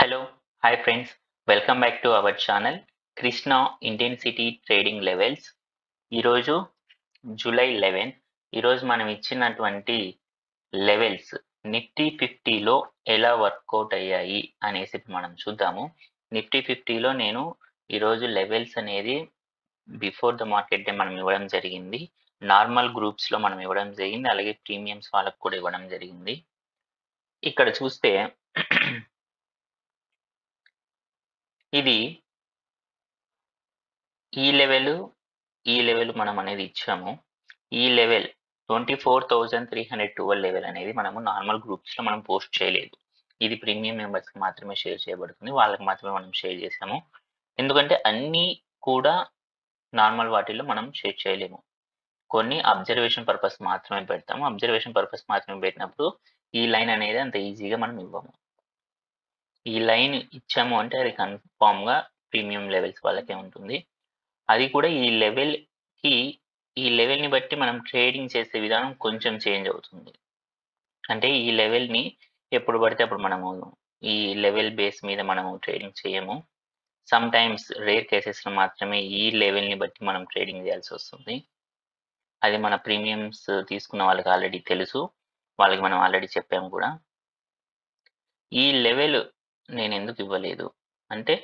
Hello, hi friends. Welcome back to our channel Krishna Intensity Trading Levels. ఈరోజు July 11. ఈరోజు మనం ఇచ్చినటువంటి levels Nifty 50లో ఎలా వర్కౌట్ అయ్యాయి అనేసి మనం చూద్దాము. నిఫ్టీ 50లో నేను ఈరోజు లెవెల్స్ అనేది బిఫోర్ ద మార్కెట్ డే మనం ఇవ్వడం జరిగింది. నార్మల్ గ్రూప్స్లో మనం ఇవ్వడం జరిగింది, అలాగే ప్రీమియమ్స్ వాళ్ళకు కూడా ఇవ్వడం జరిగింది. ఇక్కడ చూస్తే ఇది ఈ లెవెల్ మనం అనేది ఇచ్చాము. ఈ లెవెల్ 24,312 లెవెల్ అనేది మనము నార్మల్ గ్రూప్స్లో మనం పోస్ట్ చేయలేదు. ఇది ప్రీమియం మెంబర్స్కి మాత్రమే షేర్ చేయబడుతుంది, వాళ్ళకి మాత్రమే మనం షేర్ చేసాము. ఎందుకంటే అన్నీ కూడా నార్మల్ వాటిల్లో మనం షేర్ చేయలేము. కొన్ని అబ్జర్వేషన్ పర్పస్ మాత్రమే పెడతాము. అబ్జర్వేషన్ పర్పస్ మాత్రమే పెట్టినప్పుడు ఈ లైన్ అనేది అంత ఈజీగా మనం ఇవ్వము. ఈ లైన్ ఇచ్చాము అంటే అది కన్ఫామ్గా ప్రీమియం లెవెల్స్ వాళ్ళకే ఉంటుంది. అది కూడా ఈ లెవెల్ని బట్టి మనం ట్రేడింగ్ చేసే విధానం కొంచెం చేంజ్ అవుతుంది. అంటే ఈ లెవెల్ని ఎప్పుడు పడితే అప్పుడు మనము ఈ లెవెల్ బేస్ మీద మనము ట్రేడింగ్ చేయము. సమ్ టైమ్స్ రేర్ కేసెస్లో మాత్రమే ఈ లెవెల్ని బట్టి మనం ట్రేడింగ్ చేయాల్సి వస్తుంది. అది మన ప్రీమియమ్స్ తీసుకున్న వాళ్ళకి ఆల్రెడీ తెలుసు, వాళ్ళకి మనం ఆల్రెడీ చెప్పాము కూడా. ఈ లెవెల్ నేను ఎందుకు ఇవ్వలేదు అంటే,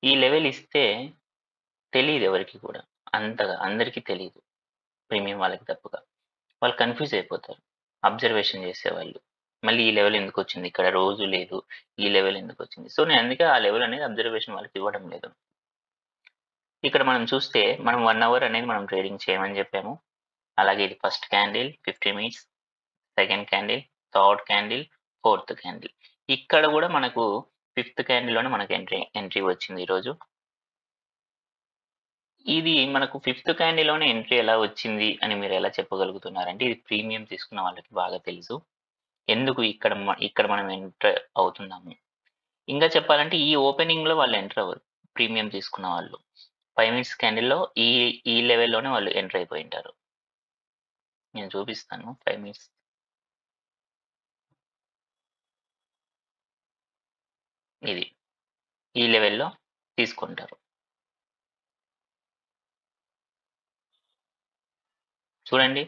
ఈ లెవెల్ ఇస్తే తెలీదు ఎవరికి కూడా, అంతగా అందరికీ తెలీదు, ప్రీమియం వాళ్ళకి తప్పుగా. వాళ్ళు కన్ఫ్యూజ్ అయిపోతారు అబ్జర్వేషన్ చేసేవాళ్ళు. మళ్ళీ ఈ లెవెల్ ఎందుకు వచ్చింది, ఇక్కడ రోజు లేదు, ఈ లెవెల్ ఎందుకు వచ్చింది. సో నేను అందుకే ఆ లెవెల్ అనేది అబ్జర్వేషన్ వాళ్ళకి ఇవ్వడం లేదు. ఇక్కడ మనం చూస్తే మనం 1 అవర్ అనేది మనం ట్రేడింగ్ చేయమని చెప్పాము. అలాగే ఇది first candle 50 minutes, second candle, third candle, fourth candle. ఇక్కడ కూడా మనకు ఫిఫ్త్ క్యాండిల్లోనే మనకు ఎంట్రీ వచ్చింది ఈరోజు. ఇది మనకు ఫిఫ్త్ క్యాండిల్‌లోనే ఎంట్రీ ఎలా వచ్చింది అని మీరు ఎలా చెప్పగలుగుతున్నారంటే, ఇది ప్రీమియం తీసుకున్న వాళ్ళకి బాగా తెలుసు. ఎందుకు ఇక్కడ మనం ఎంటర్ అవుతున్నాము. ఇంకా చెప్పాలంటే ఈ ఓపెనింగ్‌లో వాళ్ళు ఎంటర్ అవ్వరు, ప్రీమియం తీసుకున్న వాళ్ళు. 5 మినిట్స్ క్యాండిల్‌లో ఈ లెవెల్‌లోనే వాళ్ళు ఎంటర్ అయిపోయుంటారు. నేను చూపిస్తాను 5 మినిట్స్. ఇది ఈ లెవెల్‌లో తీసుకుంటారు. చూడండి.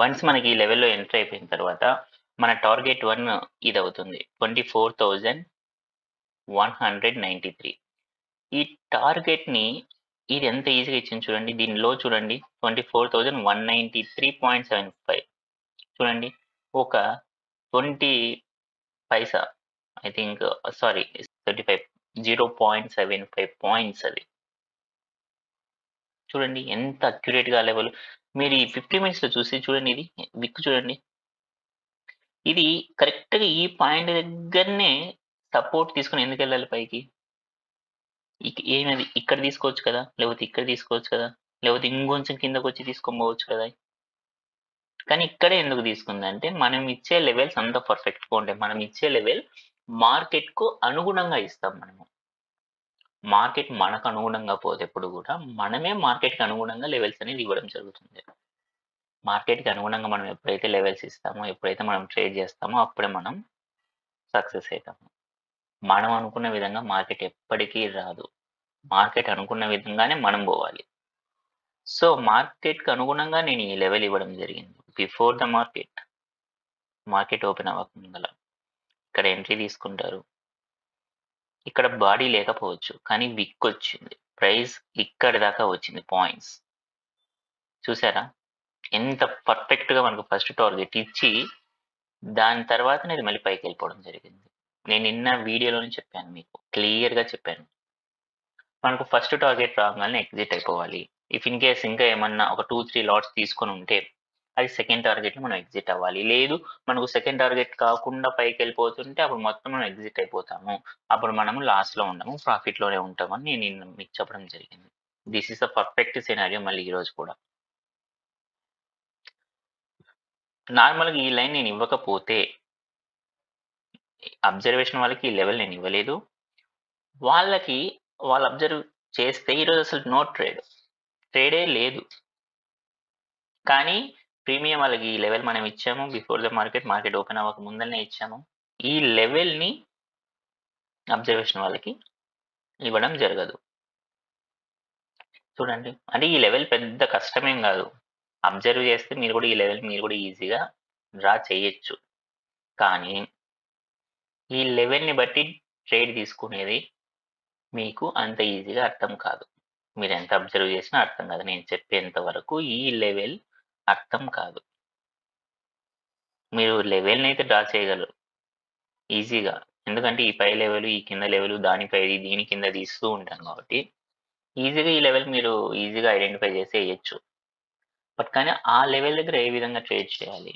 వన్స్ మనకి ఈ లెవెల్‌లో ఎంటర్ అయిపోయిన తర్వాత మన టార్గెట్ 1 ఇదవుతుంది. 24,193. ఈ టార్గెట్‌ని ఇది ఎంత ఈజీగా ఇచ్చింది చూడండి. దీని లో చూడండి 24,193.75. చూడండి. ఒక 20 పైసా, ఐ థింక్, సారీ 35, 0.75 పాయింట్స్ అది. చూడండి ఎంత అక్యురేట్‌గా లెవెల్. మీరు ఈ 50 మినిట్స్‌లో చూసి చూడండి, ఇది విక్ చూడండి. ఇది కరెక్ట్‌గా ఈ పాయింట్ దగ్గరనే సపోర్ట్ తీసుకొని ఎందుకెళ్ళాలి పైకి? ఏమది ఇక్కడ తీసుకోవచ్చు కదా! లేకపోతే ఇక్కడ తీసుకోవచ్చు కదా! లేకపోతే ఇంకొంచెం కిందకొచ్చి తీసుకొని పోవచ్చు కదా! కానీ ఇక్కడే ఎందుకు తీసుకుందంటే, మనం ఇచ్చే లెవెల్స్ అంత పర్ఫెక్ట్‌గా ఉంటాయి. మనం ఇచ్చే లెవెల్ మార్కెట్‌కు అనుగుణంగా ఇస్తాం మనము. మార్కెట్ మనకు అనుగుణంగా పోదు ఎప్పుడు కూడా. మనమే మార్కెట్‌కి అనుగుణంగా లెవెల్స్ అనేది ఇవ్వడం జరుగుతుంది. మార్కెట్‌కి అనుగుణంగా మనం ఎప్పుడైతే లెవెల్స్ ఇస్తామో, ఎప్పుడైతే మనం ట్రేడ్ చేస్తామో అప్పుడే మనం సక్సెస్ అయితాము. మనం అనుకున్న విధంగా మార్కెట్ ఎప్పటికీ రాదు. మార్కెట్ అనుకున్న విధంగానే మనం పోవాలి. సో మార్కెట్‌కి అనుగుణంగా నేను ఈ లెవెల్ ఇవ్వడం జరిగింది. బిఫోర్ ద మార్కెట్ ఓపెన్ అవ్వకముందల. ఇక్కడ ఎంట్రీ తీసుకుంటారు. ఇక్కడ బాడీ లేకపోవచ్చు, కానీ విక్ వచ్చింది. ప్రైస్ ఇక్కడి దాకా వచ్చింది పాయింట్స్. చూసారా? ఎంత పర్ఫెక్ట్‌గా మనకు ఫస్ట్ టార్గెట్ ఇచ్చి, దాని తర్వాతనే ఇది మళ్ళీ పైకెళ్ళిపోవడం జరిగింది. నేను నిన్న వీడియోలోనే చెప్పాను మీకు. క్లియర్‌గా చెప్పాను. మనకు ఫస్ట్ టార్గెట్ రాంగాల్నే ఎగ్జిట్ అయిపోవాలి. ఇఫ్ ఇన్ కేస్ ఇంకా ఏమన్నా ఒక 2, 3 లాట్స్ తీసుకొనుంటే, అది సెకండ్ టార్గెట్‌లో మనం ఎగ్జిట్ అవ్వాలి. లేదు మనకు సెకండ్ టార్గెట్ కాకుండా పైకెళ్ళిపోతుంటే అప్పుడు మొత్తం మనం ఎగ్జిట్ అయిపోతాము. అప్పుడు మనము లాస్‌లో ఉండము, ప్రాఫిట్‌లోనే ఉంటామని నేను నిన్న మీకు చెప్పడం జరిగింది. This is the perfect scenario మళ్ళీ ఈరోజు కూడా. నార్మల్‌గా ఈ లైన్ నేను ఇవ్వకపోతే, అబ్జర్వేషన్ వాళ్ళకి ఈ లెవెల్ నేను ఇవ్వలేదు. వాళ్ళకి వాళ్ళు అబ్జర్వ్ చేస్తే ఈరోజు అసలు నో ట్రేడే లేదు. కానీ ప్రీమియం వాళ్ళకి ఈ లెవెల్ మనం ఇచ్చాము బిఫోర్ ద మార్కెట్ ఓపెన్ అవ్వక ముందరనే ఇచ్చాము. ఈ లెవెల్‌ని అబ్జర్వేషన్ వాళ్ళకి ఇవ్వడం జరగదు. చూడండి. అంటే ఈ లెవెల్ పెద్ద కష్టమేం గాదు. అబ్జర్వ్ చేస్తే మీరు కూడా ఈ లెవెల్ మీరు కూడా ఈజీగా డ్రా చేయొచ్చు. కానీ ఈ లెవెల్‌ని బట్టి ట్రేడ్ తీసుకునేది మీకు అంత ఈజీగా అర్థం కాదు. మీరెంత అబ్జర్వ్ చేసినా అర్థం కాదు. నేను చెప్పేంత వరకు ఈ లెవెల్ అర్థం కాదు. మీరు లెవెల్‌నయితే డ్రా చేయగలరు ఈజీగా. ఎందుకంటే ఈ పై లెవెల్, ఈ కింద లెవెల్, దానిపైది, దీని కింద తీస్తూ ఉంటాను కాబట్టి ఈజీగా ఈ లెవెల్ మీరు ఈజీగా ఐడెంటిఫై చేసి ఎయచ్చు. బట్ కానీ ఆ లెవెల్ దగ్గర ఏ విధంగా ట్రేడ్ చేయాలి?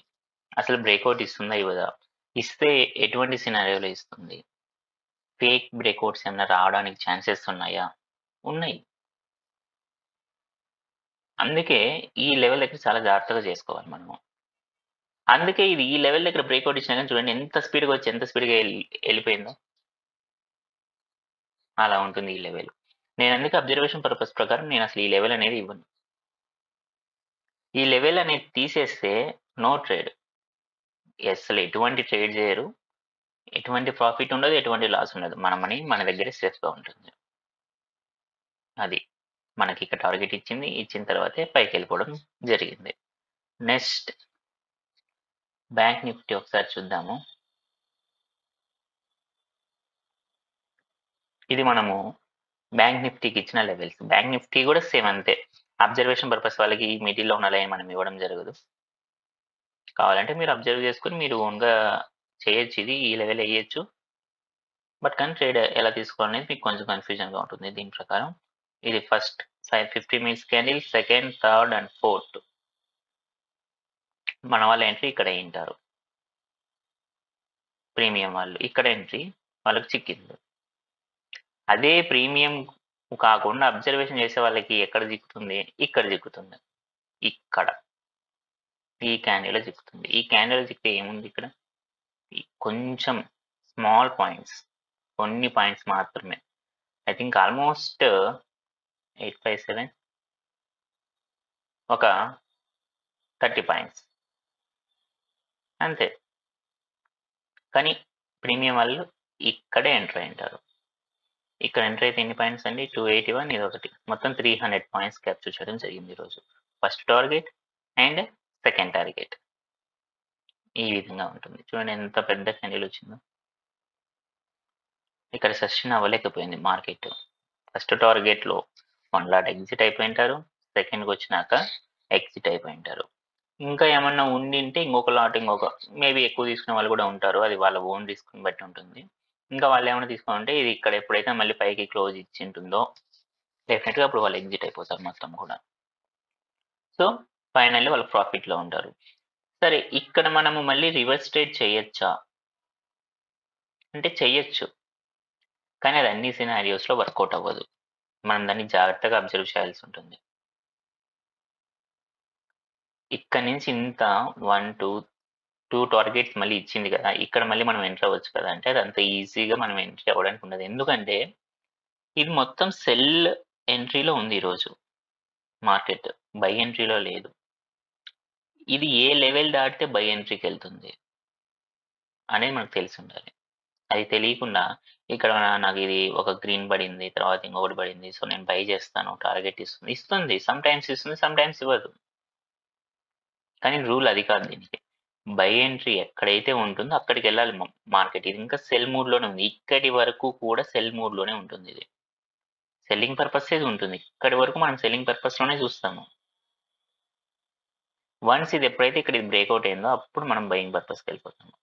అసలు బ్రేక్‌ఔట్ ఇస్తుందా? ఇవ్వదా? ఇస్తే ఎటువంటి సినారియోలో ఇస్తుంది? ఫేక్ బ్రేక్‌ఔట్స్ ఏమన్నా రావడానికి ఛాన్సెస్ ఉన్నాయా? ఉన్నాయి. అందుకే ఈ లెవెల్ దగ్గర చాలా జాగ్రత్తగా చేసుకోవాలి మనము. అందుకే ఇది ఈ లెవెల్ దగ్గర బ్రేక్‌ఔట్ ఇచ్చినా గాని చూడండి ఎంత స్పీడ్‌గా వచ్చి ఎంత స్పీడ్‌గా ఎళ్ళిపోయిందో. అలా ఉంటుంది ఈ లెవెల్. నేను అందుకే అబ్జర్వేషన్ పర్పస్ ప్రకారం నేను అసలు ఈ లెవెల్ అనేది ఇవ్వను. ఈ లెవెల్ అనేది తీసేస్తే నో ట్రేడ్. అసలు ఎటువంటి ట్రేడ్ చేయరు. ఎటువంటి ప్రాఫిట్ ఉండదు. ఎటువంటి లాస్ ఉండదు. మన మనీ మన దగ్గరే సేఫ్‌గా ఉంటుంది. అది. మనకిక్కడ టార్గెట్ ఇచ్చింది. ఇచ్చిన తర్వాతే పైకెళ్ళిపోవడం జరిగింది. నెక్స్ట్ బ్యాంక్ నిఫ్టీ ఒకసారి చూద్దాము. ఇది మనము బ్యాంక్ నిఫ్టీకి ఇచ్చిన లెవెల్స్. బ్యాంక్ నిఫ్టీ కూడా సేమ్ అంతే. అబ్జర్వేషన్ పర్పస్ వాళ్ళకి ఈ మిడిల్‌లో ఉన్న లైన్ మనం ఇవ్వడం జరగదు. కావాలంటే మీరు అబ్జర్వ్ చేసుకొని మీరు ఓన్‌గా చేయొచ్చు ఇది. ఈ లెవెల్ ఎయచ్చు. బట్ కానీ ట్రేడ్ ఎలా తీసుకోవాలనేది మీకు కొంచెం కన్‌ఫ్యూజన్‌గా ఉంటుంది దీని ప్రకారం. ఇది first 50 minutes candle, second, third and fourth. మన వాళ్ళ ఎంట్రీ ఇక్కడ అయ్యుంటారు. ప్రీమియం వాళ్ళు. ఇక్కడ ఎంట్రీ వాళ్ళకి చిక్కింది. అదే ప్రీమియం కాకుండా అబ్జర్వేషన్ చేసే వాళ్ళకి ఎక్కడ చిక్కుతుంది? ఇక్కడ చిక్కుతుంది. ఇక్కడ. ఈ క్యాండిల్‌లో చిక్కుతుంది. ఈ క్యాండిల్‌లో చిక్కితే ఏముంది ఇక్కడ? ఈ కొంచెం స్మాల్ పాయింట్స్. కొన్ని పాయింట్స్ మాత్రమే. ఐ థింక్ ఆల్‌మోస్ట్ 857 ఒక 30 పాయింట్స్. అంతే. కానీ ప్రీమియం వాళ్ళు ఇక్కడే ఎంటర్ అయ్యుంటారు. ఇక్కడ ఎంటర్ అయితే ఎన్ని పాయింట్స్ అండి? 281 ఇదొకటి. మొత్తం 300 పాయింట్స్ క్యాప్చర్ చేయడం జరిగింది ఈరోజు. First target and second target. ఈ విధంగా ఉంటుంది. చూడండి ఎంత పెద్ద క్యాండిల్ వచ్చిందో. ఇక్కడ సస్టైన్ అవ్వలేకపోయింది మార్కెట్. ఫస్ట్ టార్గెట్‌లో 1 లాట్ ఎగ్జిట్ అయిపోయుంటారు. సెకండ్‌కొచ్చినాక ఎగ్జిట్ అయిపోయుంటారు. ఇంకా ఏమన్నా ఉండింటే ఇంకొక మేబీ ఎక్కువ తీసుకునే వాళ్ళు కూడా ఉంటారు. అది వాళ్ళ ఓన్ రిస్క్‌ని బట్టి ఉంటుంది. ఇంకా వాళ్ళేమన్నా తీసుకోవాలంటే ఇది ఇక్కడ ఎప్పుడైతే మళ్ళీ పైకి క్లోజ్ ఇచ్చింటుందో డెఫినిట్‌గా అప్పుడు వాళ్ళు ఎగ్జిట్ అయిపోతారు మొత్తం కూడా. సో, ఫైనల్లీ వాళ్ళు ప్రాఫిట్‌లో ఉంటారు. సరే ఇక్కడ మనము మళ్ళీ రివర్స్ ట్రేడ్ చేయొచ్చా? అంటే చెయ్యొచ్చు. కానీ అది అన్ని సినారియోస్‌లో వర్కౌట్ అవ్వదు. మనం దాన్ని జాగ్రత్తగా అబ్జర్వ్ చేయాల్సుంటుంది. ఇక్కడి నుంచి ఇంత 1, 2 టార్గెట్స్ మళ్ళీ ఇచ్చింది కదా! ఇక్కడ మళ్ళీ మనం ఎంటర్ అవ్వచ్చు కదా! అంటే అది అంత ఈజీగా మనం ఎంట్రీ అవ్వడానికి ఉండదు. ఎందుకంటే ఇది మొత్తం సెల్ ఎంట్రీలో ఉంది ఈరోజు మార్కెట్. బై ఎంట్రీలో లేదు. ఇది ఏ లెవెల్ దాటితే బై ఎంట్రీకెళ్తుంది అనేది మనకు తెలిసుండాలి. అది తెలియకుండా ఇక్కడ నాకిది ఒక గ్రీన్ పడింది. తర్వాత ఇంకొకటి పడింది. సో, నేను బై చేస్తాను. టార్గెట్ ఇస్తుంది. ఇస్తుంది. సమ్‌టైమ్స్ ఇస్తుంది. సమ్‌టైమ్స్ ఇవ్వదు. కానీ రూల్ అది కాదు దీనికి. బై ఎంట్రీ ఎక్కడైతే ఉంటుందో అక్కడికెళ్ళాలి మార్కెట్. ఇది ఇంకా సెల్ మూడ్‌లోనే ఉంది. ఇక్కడి వరకు కూడా సెల్ మూడ్‌లోనే ఉంటుందిది. సెల్లింగ్ పర్పస్సే ఉంటుంది. ఇక్కడి వరకు మనం సెల్లింగ్ పర్పస్‌లోనే చూస్తాము. వన్స్ ఇది ఎప్పుడైతే ఇక్కడ ఇది బ్రేక్‌ఔట్ అయిందో అప్పుడు మనం బయింగ్ పర్పస్‌కెళ్ళిపోతాము.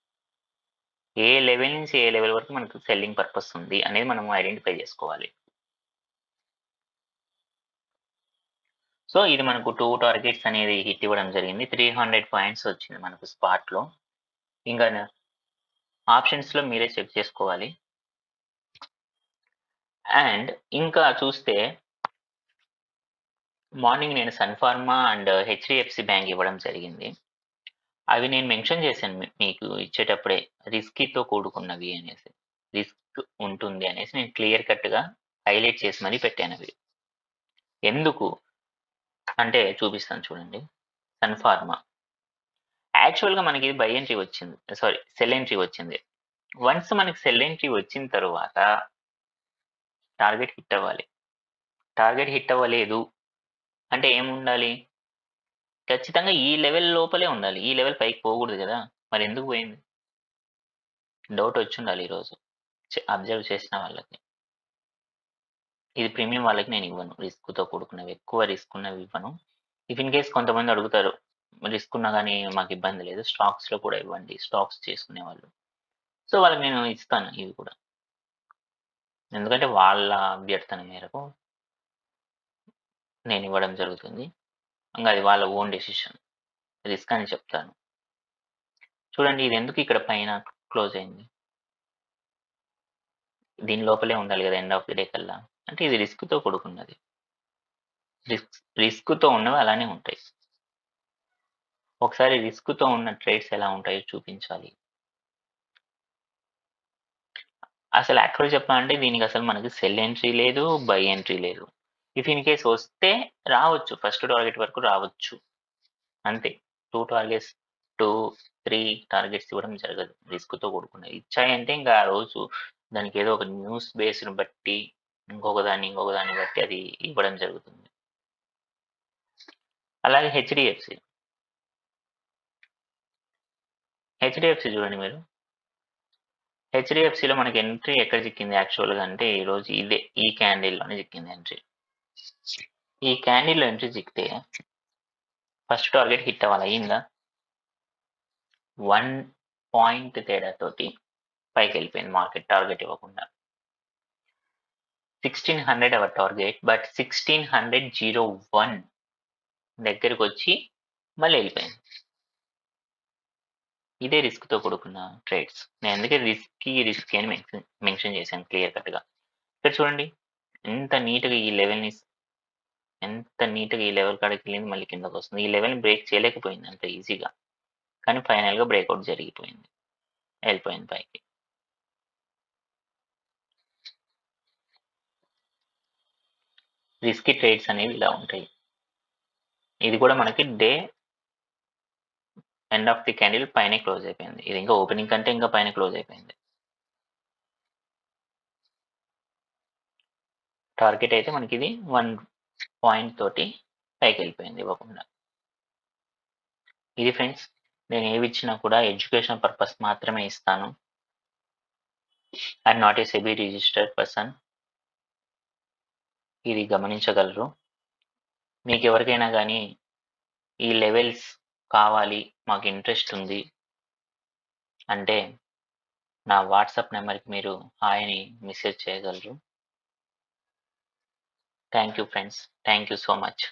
ఏ లెవెల్ నుంచి ఏ లెవెల్ వరకు మనకు సెల్లింగ్ పర్పస్ ఉంది అనేది మనం ఐడెంటిఫై చేసుకోవాలి. సో, ఇది మనకు 2 టార్గెట్స్ అనేది హిట్ ఇవ్వడం జరిగింది. 300 పాయింట్స్ వచ్చింది మనకు స్పాట్‌లో. ఇంకా ఆప్షన్స్‌లో మీరే చెక్ చేసుకోవాలి. అండ్ ఇంకా చూస్తే మార్నింగ్ నేను Sun Pharma and HDFC bank ఇవ్వడం జరిగింది. అవి నేను మెన్షన్ చేశాను మీకు ఇచ్చేటప్పుడే రిస్కీతో కూడుకున్నవి అనేసి. రిస్క్ ఉంటుంది అనేసి నేను క్లియర్ కట్‌గా హైలైట్ చేసి మరీ పెట్టానవి. ఎందుకు అంటే చూపిస్తాను చూడండి. సన్ ఫార్మా యాక్చువల్‌గా మనకి బై ఎంట్రీ వచ్చింది. సారీ, సెల్ ఎంట్రీ వచ్చింది. వన్స్ మనకి సెల్ ఎంట్రీ వచ్చిన తరువాత టార్గెట్ హిట్ అవ్వాలి. టార్గెట్ హిట్ అవ్వలేదు అంటే ఏముండాలి? ఖచ్చితంగా ఈ లెవెల్ లోపలే ఉండాలి. ఈ లెవెల్ పైకి పోకూడదు గదా! మరెందుకు పోయింది? డౌట్ వచ్చుండాలి ఈరోజు. అబ్జర్వ్ చేసిన వాళ్ళకి. ఇది ప్రీమియం వాళ్ళకి నేనివ్వను. రిస్క్‌తో కూడుకున్నవి. ఎక్కువ రిస్క్ ఉన్నవి ఇవ్వను. ఇఫ్ ఇన్ కేస్ కొంతమంది అడుగుతారు. రిస్క్ ఉన్నా గాని మాకిబ్బంది లేదు. స్టాక్స్‌లో కూడా ఇవ్వండి. స్టాక్స్ చేసుకునేవాళ్ళు. సో, వాళ్ళకి నేను ఇస్తాను ఇవి కూడా. ఎందుకంటే వాళ్ళ అభ్యర్థన మేరకు నేనివ్వడం జరుగుతుంది. ఇంగ అది వాళ్ళ ఓన్ డెసిషన్. రిస్క్ అని చెప్తాను. చూడండి ఇదెందుకు ఇక్కడ పైన క్లోజ్ అయింది? దీని లోపలే ఉండాలి గదా! ఎండ్ ఆఫ్ ది డే కల్లా. అంటే ఇది రిస్క్‌తో కూడుకున్నది. రిస్క్‌తో ఉన్నవి అలానే ఉంటాయి. ఒకసారి రిస్క్‌తో ఉన్న ట్రేడ్స్ ఎలా ఉంటాయో చూపించాలి. అసలు యాక్చువల్‌గా చెప్పాలంటే దీనికసలు మనకి సెల్ ఎంట్రీ లేదు, బై ఎంట్రీ లేదు. ఇఫ్ ఇన్ కేస్ వస్తే రావచ్చు. ఫస్ట్ టార్గెట్ వరకు రావచ్చు. అంతే. 2 టార్గెట్స్ 2, 3 టార్గెట్స్ ఇవ్వడం జరగదు. రిస్క్‌తో కూడుకున్నయి. ఇచ్చాయంటే ఇంక ఆ రోజు దానికేదో ఒక న్యూస్ బేస్‌ని బట్టి, ఇంకొకదాన్ని బట్టి అది ఇవ్వడం జరుగుతుంది. అలాగే హెచ్‌డిఎఫ్‌సి చూడండి మీరు. హెచ్‌డిఎఫ్‌సిలో మనకి ఎంట్రీ ఎక్కడ చిక్కింది యాక్చువల్‌గా అంటే ఈరోజు ఇదే ఈ క్యాండిల్‌లోనే చిక్కింది ఎంట్రీ. ఈ క్యాండిల్‌లో ఎంట్రీ చిక్కితే ఫస్ట్ టార్గెట్ హిట్ అవ్వాలి. అయిందా? 1 పాయింట్ తేడాతోటి పైకెళ్ళిపోయింది మార్కెట్ టార్గెట్ ఇవ్వకుండా. 1600 అవర్ టార్గెట్. బట్ 1601 దగ్గరకొచ్చి మళ్ళీ ఎళ్ళిపోయింది. ఇదే రిస్క్‌తో కూడుకున్న ట్రేడ్స్. నేను అందుకే రిస్కీ అని మెన్షన్ చేశాను క్లియర్ కట్‌గా. ఇక్కడ చూడండి ఎంత నీట్‌గా ఈ లెవెల్‌ని ఎంత నీట్‌గా ఈ లెవెల్ కాడికెళ్ళింది మళ్ళీ కిందకొస్తుంది. ఈ లెవెల్‌ని బ్రేక్ చేయలేకపోయింది అంత ఈజీగా. కానీ ఫైనల్‌గా బ్రేకౌట్ జరిగిపోయింది. ఎళ్ళిపోయింది పైకి. రిస్కీ ట్రేడ్స్ అనేవి ఇలా ఉంటాయి. ఇది కూడా మనకి ఎండ్ ఆఫ్ ది క్యాండిల్ పైనే క్లోజ్ అయిపోయింది. ఇది ఇంకా ఓపెనింగ్ కంటే ఇంకా పైన క్లోజ్ అయిపోయింది. టార్గెట్ అయితే మనకిది 1 పాయింట్ తోటి పైకెళ్ళిపోయింది ఇవ్వకుండా. ఇది ఫ్రెండ్స్. నేను ఏవిచ్చినా కూడా ఎడ్యుకేషనల్ పర్పస్ మాత్రమే ఇస్తాను. I'm not a SEBI registered person. ఇది గమనించగలరు. మీకెవరికైనా గానీ ఈ లెవెల్స్ కావాలి, మాకు ఇంట్రెస్ట్ ఉంది అంటే నా వాట్సాప్ నంబర్‌కి మీరు హాయ్ అని మెసేజ్ చేయగలరు. Thank you friends. Thank you so much.